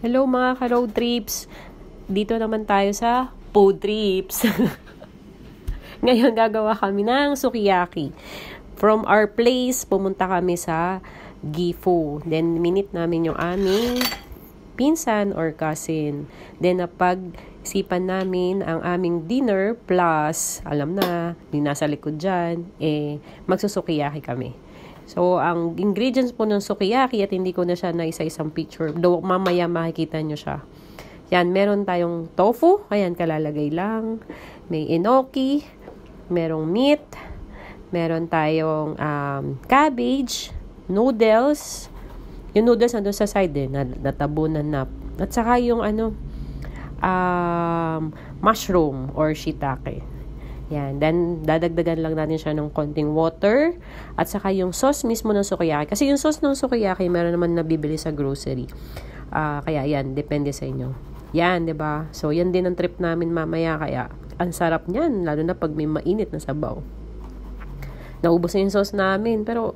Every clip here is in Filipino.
Hello mga ka-road trips! Dito naman tayo sa food trips. Ngayon gagawa kami ng sukiyaki. From our place, pumunta kami sa Gifu. Then minute namin yung aming pinsan or cousin. Then napag-isipan namin ang aming dinner plus, alam na, yung nasa likod dyan, magsusukiyaki kami. So, ang ingredients po ng sukiyaki at hindi ko na siya na isa-isang picture. Though, mamaya makikita nyo siya. Yan, meron tayong tofu. Ayan, kalalagay lang. May enoki. Merong meat. Meron tayong cabbage. Noodles. Yung noodles nandun sa side natabunan na. At saka yung mushroom or shiitake. Yan. Then, dadagdagan lang natin siya ng konting water. At saka yung sauce mismo ng sukiyaki. Kasi yung sauce ng sukiyaki, meron naman nabibili sa grocery. Kaya yan, depende sa inyo. Yan, 'di ba? So, yan din ang trip namin mamaya. Kaya, ang sarap niyan. Lalo na pag may mainit na sabaw. Naubos na yung sauce namin. Pero,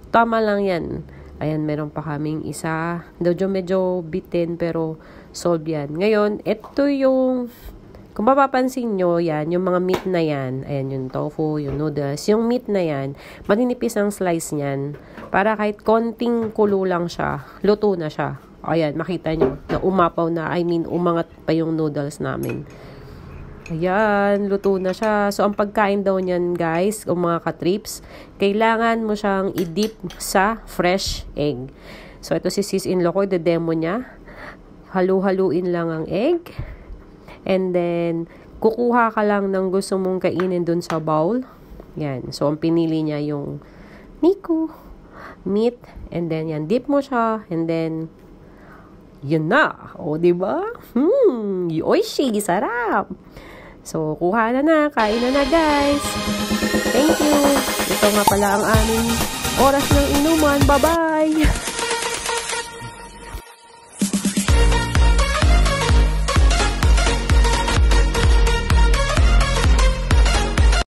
tama lang yan. Ayan, meron pa kaming isa. Medyo bitin, pero solve yan. Ngayon, ito yung... Kung mapapansin nyo, yan, yung mga meat na yan, ayan, yung tofu, yung noodles, yung meat na yan, maninipis ang slice niyan, para kahit konting kulo lang siya, luto na siya. Ayan, makita nyo, na umapaw na, umangat pa yung noodles namin. Ayan, luto na siya. So, ang pagkain daw niyan, guys, o mga ka-trips, kailangan mo siyang i-dip sa fresh egg. So, ito si sis-in-law ko, i-demo niya. Halu-haluin lang ang egg. And then, kukuha ka lang ng gusto mong kainin dun sa bowl. Yan. So, ang pinili niya yung Nico, meat, and then yan, dip mo siya, and then, yun na. O, diba? Oishi, sarap. So, kuha na, kain na guys. Thank you. Ito nga pala ang aming oras ng inuman. Bye-bye.